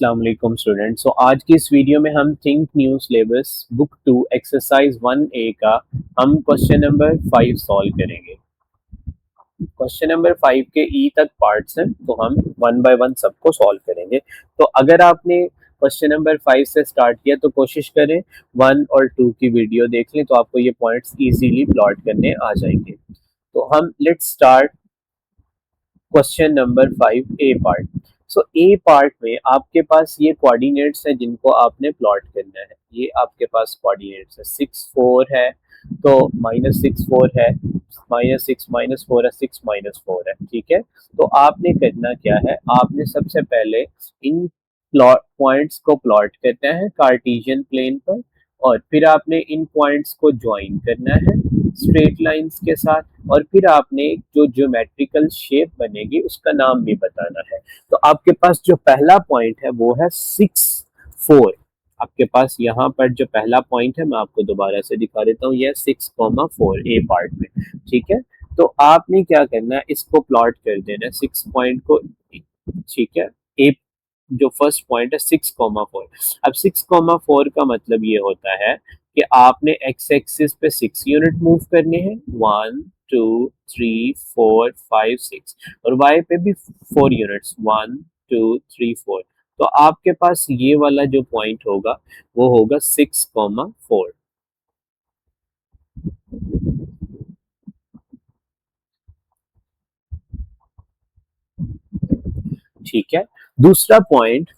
अस्सलाम वालेकुम स्टूडेंट। सो आज की इस वीडियो में हम think new syllabus book 2 exercise 1A का हम क्वेश्चन नंबर 5 सॉल्व करेंगे। क्वेश्चन नंबर 5 के ई तक पार्ट्स हैं, तो हम वन बाय वन सबको सॉल्व करेंगे। तो अगर आपने क्वेश्चन नंबर 5 से स्टार्ट किया तो कोशिश करें 1 और 2 की वीडियो देख लें, तो आपको ये पॉइंट्स इजीली प्लॉट करने आ जाएंगे। तो हम let's start question number 5 A part. So A part में आपके पास ये कोऑर्डिनेट्स हैं जिनको आपने प्लॉट करना है। ये आपके पास कोऑर्डिनेट्स है, 6 4 है, तो -6 4 है, -6 -4 है, 6 -4 है। ठीक है, तो आपने करना क्या है, आपने सबसे पहले इन प्लॉट पॉइंट्स को प्लॉट करना है कार्टेशियन प्लेन पर, और फिर आपने इन पॉइंट्स को ज्वाइन करना है स्ट्रेट लाइंस के साथ, और फिर आपने जो ज्योमेट्रिकल शेप बनेगी उसका नाम भी बताना है। तो आपके पास जो पहला पॉइंट है वो है 6 4। आपके पास यहाँ पर जो पहला पॉइंट है मैं आपको दोबारा से दिखा देता हूँ, यह 6,4 ए पार्ट में। ठीक है, तो आपने क्या करना है, इसको प्लॉट कर देना है 6 पॉइंट को। ठीक है, ए जो फर्स्ट पॉइंट है 6,4। अब 6,4 का मतलब ये होता है कि आपने एक्स एक्सिस पे 6 यूनिट मूव करने हैं, 1 2 3 4 5 6, और वाई पे भी 4 यूनिट्स, 1 2 3 4। तो आपके पास ये वाला जो पॉइंट होगा वो होगा 6,4। ठीक है, दूसरा पॉइंट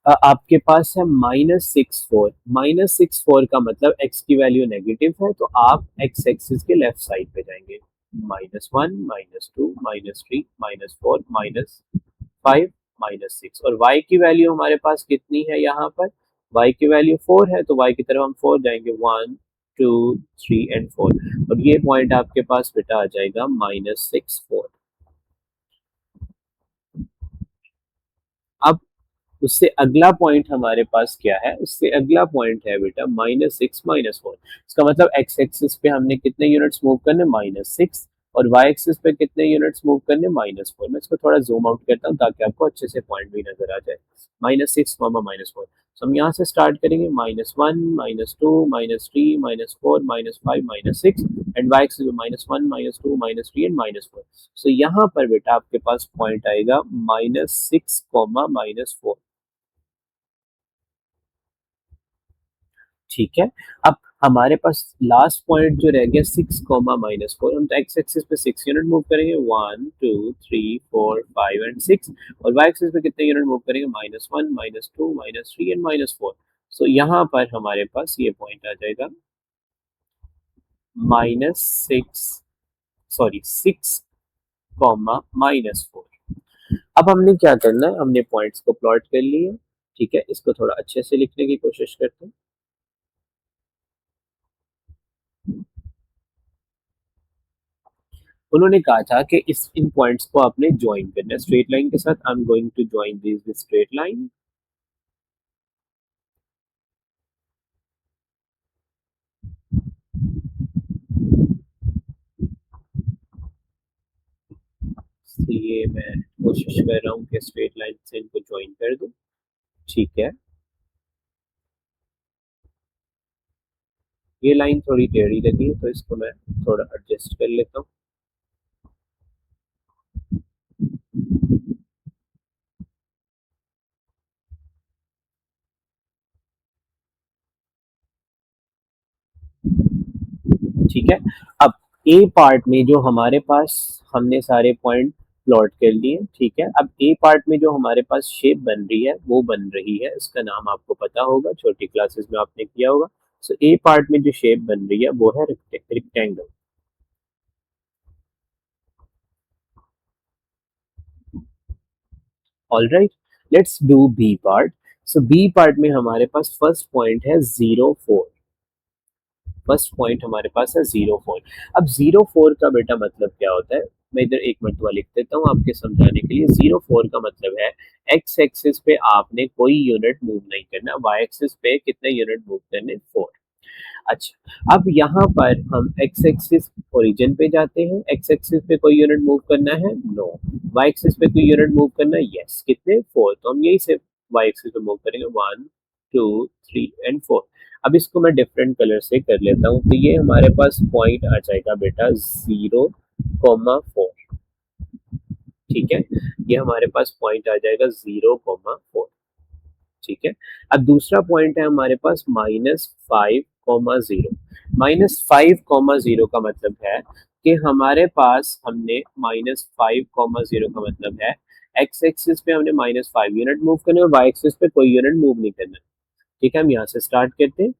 आपके पास है -6 4। -6 4 का मतलब x की वैल्यू नेगेटिव है, तो आप x एक्सिस के लेफ्ट साइड पे जाएंगे, -1 -2 -3 -4 -5 -6, और y की वैल्यू हमारे पास कितनी है, यहाँ पर y की वैल्यू 4 है, तो y की तरफ हम 4 जाएंगे, 1 2 3 एंड 4, और ये पॉइंट आपके पास बेटा आ जाएगा -6 4। अब उससे अगला पॉइंट हमारे पास क्या है, उससे अगला पॉइंट है बेटा -6 -4। इसका मतलब एक्स एक्सिस पे हमने कितने यूनिट्स मूव करने, -6, और वाई एक्सिस पे कितने यूनिट्स मूव करने, -4। मैं इसको थोड़ा जूम आउट करता हूँ ताकि आपको अच्छे से पॉइंट भी नजर आ जाए। -6 -4, तो हम यहाँ से स्टार्ट करेंगे, -1 -2 -3 -4 -5 -6, एंड वाई एक्सिस पे -1 -2 -3 एंड -4। सो यहाँ पर बेटा आपके पास पॉइंट आएगा -6 -4। ठीक है, अब हमारे पास लास्ट पॉइंट जो रह गया 6, -4। हम तो एक्स एक्सिस पे 6 यूनिट मूव करेंगे, 1 2 3 4 5 एंड 6, और वाई एक्सिस पे कितने यूनिट मूव करेंगे, -1 -2 -3 एंड -4। सो यहाँ पर हमारे पास ये पॉइंट आ जाएगा -6, सॉरी 6, -4। अब हमने क्या करना है, हमने पॉइंट्स को प्लॉट कर लिया। ठीक है, इसको थोड़ा अच्छे से लिखने की कोशिश करते हैं। उन्होंने कहा था कि इस इन पॉइंट्स को आपने ज्वाइन करना है स्ट्रेट लाइन के साथ। I am going to join this straight line. ये मैं कोशिश कर रहा हूँ कि स्ट्रेट लाइन से इनको ज्वाइन कर दूं। ठीक है, ये लाइन थोड़ी टेढ़ी लगी है, तो इसको मैं थोड़ा एडजस्ट कर लेता हूँ। ठीक है, अब ए पार्ट में जो हमारे पास हमने सारे पॉइंट प्लॉट कर लिए। ठीक है, अब ए पार्ट में जो हमारे पास शेप बन रही है वो बन रही है, इसका नाम आपको पता होगा, छोटी क्लासेस में आपने किया होगा। सो ए पार्ट में जो शेप बन रही है वो है rectangle. Alright, let's do B part. So B part में हमारे पास फर्स्ट पॉइंट है 0 4। फर्स्ट पॉइंट हमारे पास है 0 4। अब 0 4 का बेटा मतलब क्या होता है, मैं इधर एक मरतबा लिख देता हूँ आपके समझाने के लिए। 0 4 का मतलब है एक्स एक्सिस पे आपने कोई यूनिट मूव नहीं करना, वाई एक्सिस पे कितने यूनिट मूव करने, 4। अच्छा, अब यहाँ पर हम एक्स एक्सिस ओरिजिन पे जाते हैं, एक्स एक्सिस पे कोई यूनिट मूव करना है, नो। वाई एक्सिस पे कोई यूनिट मूव करना है, यस। कितने, 4। तो हम यही से वाई एक्सिस पे मूव करेंगे 1 2 3 एंड 4। अब इसको मैं डिफरेंट कलर से कर लेता हूँ, तो ये हमारे पास पॉइंट आ जाएगा बेटा 0,4। ठीक है, ये हमारे पास पॉइंट आ जाएगा 0,4। ठीक है, अब दूसरा पॉइंट है हमारे पास -5,0। -5,0 का मतलब है कि हमारे पास हमने -5,0 का मतलब है एक्स एक्सिस पे हमने -5 यूनिट मूव करना है और वाई एक्सिस पे कोई यूनिट मूव नहीं करना। ठीक है, हम यहाँ से स्टार्ट करते हैं,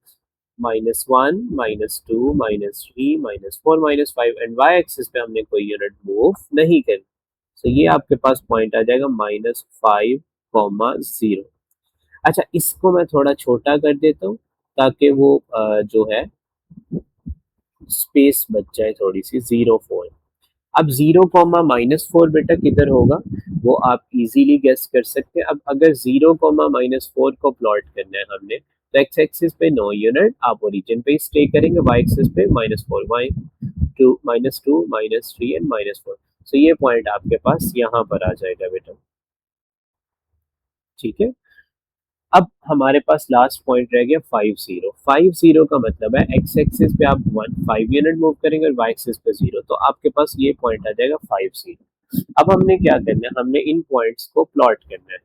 -1 -2 -3 -4 -5 एंड वाई एक्सिस पे हमने कोई यूनिट मूव नहीं करनी। तो ये आपके पास पॉइंट आ जाएगा -5,0। अच्छा, इसको मैं थोड़ा छोटा कर देता हूँ ताकि वो जो है स्पेस बच जाए थोड़ी सी, 0,4। अब 0,-4 बेटा किधर होगा वो आप इजीली गेस कर सकते हैं। अब अगर 0,-4 को प्लॉट करना है हमने, तो एक्स एक्सिस पे 9 यूनिट आप ओरिजिन पे स्टे करेंगे, वाई एक्सिस पे -4 वाई टू -2 -3 एंड -4। तो ये पॉइंट आपके पास यहाँ पर आ जाएगा बेटा। ठीक है, अब हमारे पास लास्ट पॉइंट रह गया 50। 50 का मतलब है एक्स एक्सिस पे आप 5 यूनिट मूव करेंगे और वाई एक्सिस पे 0, तो आपके पास ये पॉइंट आ जाएगा 50। अब हमने क्या करना है, हमने इन पॉइंट्स को प्लॉट करना है।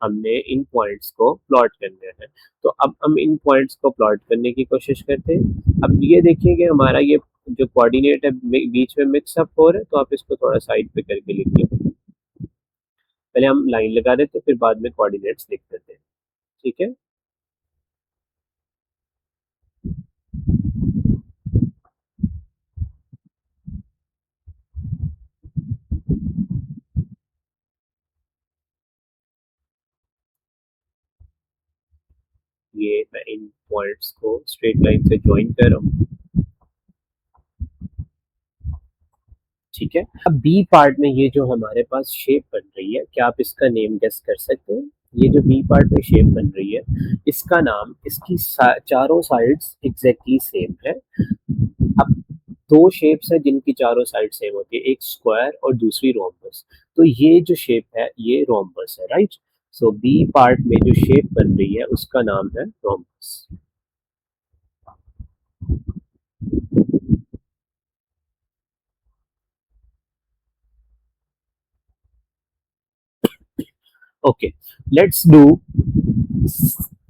हमने इन पॉइंट्स को प्लॉट करना है, तो अब हम इन पॉइंट्स को प्लॉट करने की कोशिश करते हैं। अब ये देखिए कि हमारा ये जो कोऑर्डिनेट है बीच में मिक्स अप हो रहा है, तो आप इसको थोड़ा साइड पे करके लिखिए। पहले हम लाइन लगा देते हैं, फिर बाद में कोऑर्डिनेट्स लिख देते हैं। ठीक है, ये मैं इन पॉइंट्स को स्ट्रेट लाइन से ज्वाइन कर रहा हूँ। ठीक है, अब बी पार्ट में ये जो हमारे पास शेप बन रही है, क्या आप इसका नेम गेस कर सकते हो? ये जो बी पार्ट में शेप बन रही है, इसका नाम, इसकी चारों साइड्स एग्जैक्टली सेम है। अब दो शेप्स है जिनकी चारों साइड सेम होती है, एक स्क्वायर और दूसरी रोम्बस। तो ये जो शेप है ये रोम्बस है, राइट। सो बी पार्ट में जो शेप बन रही है उसका नाम है rhombus. Okay, let's do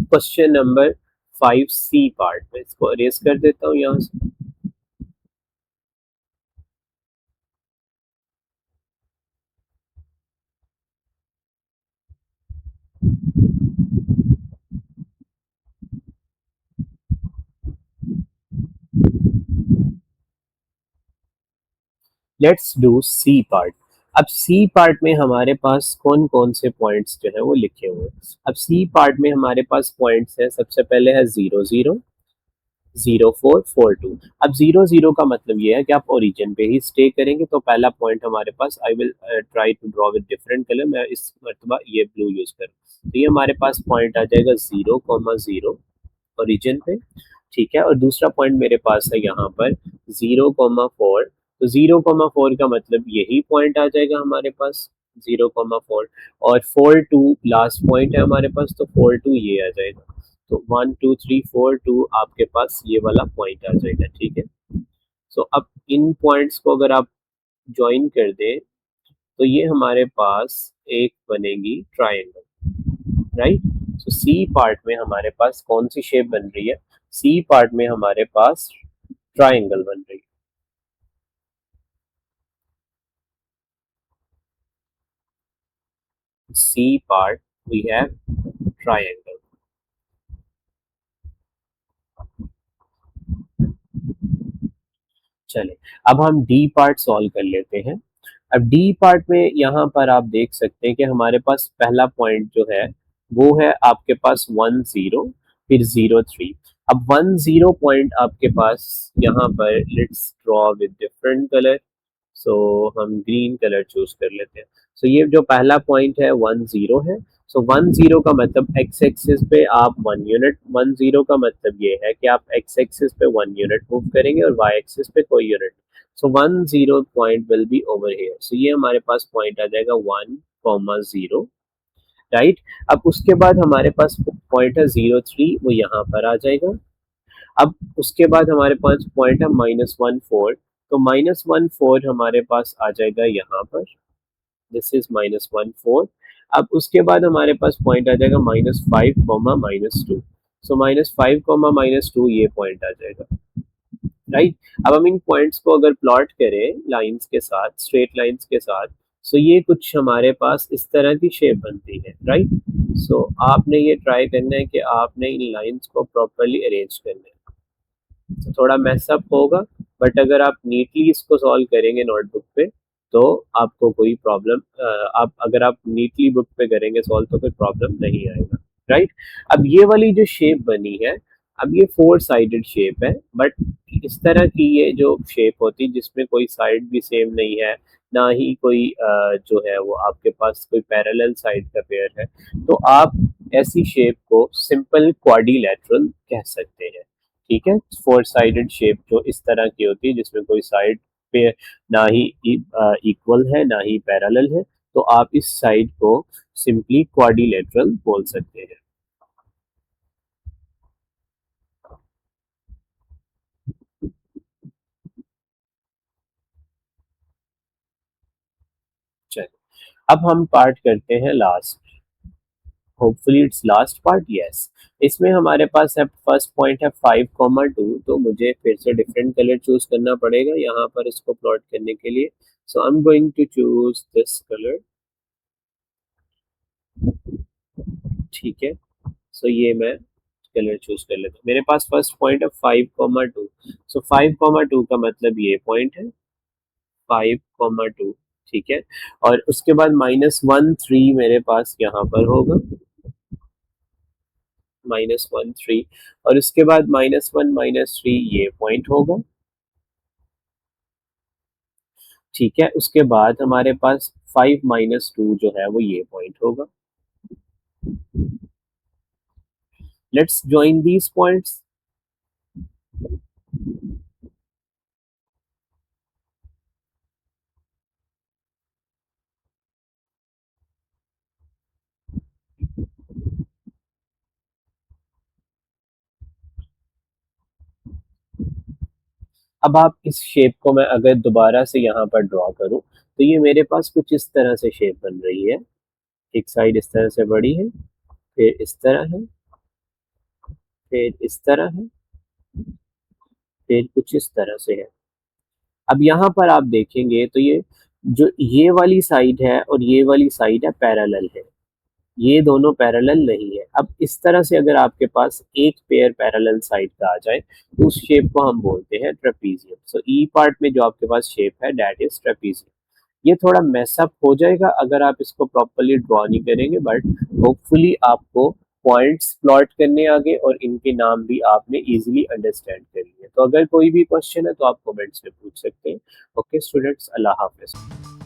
question number 5C part में। इसको अरेज कर देता हूँ यहाँ से। Let's do C part. अब सी पार्ट में हमारे पास कौन कौन से पॉइंट्स जो है वो लिखे हुए हैं। अब सी पार्ट में हमारे पास पॉइंट्स है, सबसे पहले है 0 0 0 4 4 2। अब 0 0 का मतलब ये है कि आप ओरिजिन पे ही स्टे करेंगे, तो पहला पॉइंट हमारे पास, I will try to draw with different colour, मैं इस मरतबा ये ब्लू यूज करूँ, तो ये हमारे पास पॉइंट आ जाएगा 0,0 ओरिजिन पे। ठीक है, और दूसरा पॉइंट मेरे पास है यहाँ पर 0,4। तो 0,4 का मतलब यही पॉइंट आ जाएगा हमारे पास, 0,4। और 4 2 लास्ट पॉइंट है हमारे पास, तो 4 2 ये आ जाएगा। तो 1 2 3 4 2 आपके पास ये वाला पॉइंट आ जाएगा। ठीक है, सो अब इन पॉइंट्स को अगर आप ज्वाइन कर दें, तो ये हमारे पास एक बनेगी ट्राइंगल, राइट। सो सी पार्ट में हमारे पास कौन सी शेप बन रही है? सी पार्ट में हमारे पास ट्राइंगल बन रही है। C part we have triangle. चले, अब हम डी पार्ट सॉल्व कर लेते हैं। अब डी पार्ट में यहाँ पर आप देख सकते हैं कि हमारे पास पहला पॉइंट जो है वो है आपके पास 1 0, फिर 0 3। अब 1 0 पॉइंट आपके पास यहाँ पर, let's draw with different colour. So हम ग्रीन कलर चूज कर लेते हैं। सो ये जो पहला पॉइंट है 1 0 है। सो 1 0 का मतलब एक्स एक्सिस पे आप 1 यूनिट, 1 0 का मतलब ये है कि आप एक्स एक्सिस पे 1 यूनिट मूव करेंगे और वाई एक्सिस पे कोई unit. So 1 0 point will be over here. So ये हमारे पास पॉइंट आ जाएगा 1,0। राइट। अब उसके बाद हमारे पास पॉइंट है 0 3, वो यहाँ पर आ जाएगा। अब उसके बाद हमारे पास पॉइंट है -1 4, तो -1 4 हमारे पास आ जाएगा यहाँ पर, दिस इज -1 4। अब उसके बाद हमारे पास पॉइंट आ जाएगा -5 - 2, सो -5 - 2 ये पॉइंट आ जाएगा, राइट। अब हम इन पॉइंट्स को अगर प्लॉट करें लाइंस के साथ, स्ट्रेट लाइंस के साथ, सो ये कुछ हमारे पास इस तरह की शेप बनती है, राइट। सो आपने ये ट्राई करना है कि आपने इन लाइंस को प्रॉपरली अरेंज करना है। तो थोड़ा मैसअप होगा, बट अगर आप नीटली इसको सॉल्व करेंगे नोटबुक पे तो आपको कोई प्रॉब्लम, आप अगर आप नीटली बुक पे करेंगे सॉल्व तो कोई प्रॉब्लम नहीं आएगा, राइट। अब ये वाली जो शेप बनी है, अब ये 4 साइडेड शेप है, बट इस तरह की ये जो शेप होती है जिसमें कोई साइड भी सेम नहीं है, ना ही कोई जो है वो आपके पास कोई पैरेलल साइड का पेयर है, तो आप ऐसी शेप को सिंपल क्वाड्रिलेटरल कह सकते हैं, ठीक है। 4 साइडेड शेप जो इस तरह की होती है जिसमें कोई साइड पे ना ही इक्वल है ना ही पैरेलल है, तो आप इस साइड को सिंपली क्वाड्रिलेटरल बोल सकते हैं। चलिए, अब हम पार्ट करते हैं last, hopefully it's last part, yes. इसमें हमारे पास है फर्स्ट पॉइंट है 5,2, तो मुझे फिर से डिफरेंट कलर चूज करना पड़ेगा यहाँ पर इसको प्लॉट करने के लिए। So I am going to choose this colour, ठीक है। सो ये मैं कलर चूज कर लेता हूँ। मेरे पास फर्स्ट पॉइंट है 5,2, सो 5,2 का मतलब ये पॉइंट है 5,2, ठीक है। और उसके बाद -1 3 मेरे पास यहाँ पर होगा, -1 3, और उसके बाद -1 - 3 ये पॉइंट होगा, ठीक है। उसके बाद हमारे पास 5 - 2 जो है वो ये पॉइंट होगा। Let's join these points. अब आप इस शेप को मैं अगर दोबारा से यहाँ पर ड्रॉ करूँ तो ये मेरे पास कुछ इस तरह से शेप बन रही है। एक साइड इस तरह से बड़ी है, फिर इस तरह है, फिर इस तरह है, फिर कुछ इस तरह से है। अब यहाँ पर आप देखेंगे तो ये जो ये वाली साइड है और ये वाली साइड है पैरेलल है, ये दोनों पैरेलल नहीं है। अब इस तरह से अगर आपके पास एक पेयर पैरेलल साइड का आ जाए तो उस शेप को हम बोलते हैं ट्रेपीजियम। सो ई पार्ट में जो आपके पास शेप है दैट इज ट्रेपीजियम। ये थोड़ा मैसअप हो जाएगा अगर आप इसको प्रॉपरली ड्रॉ नहीं करेंगे, बट होपफुली आपको पॉइंट्स प्लॉट करने आ गए और इनके नाम भी आपने इजीली अंडरस्टैंड कर लिए। तो अगर कोई भी क्वेश्चन है तो आप कमेंट्स में पूछ सकते हैं। ओके स्टूडेंट्स, अल्लाह हाफिज।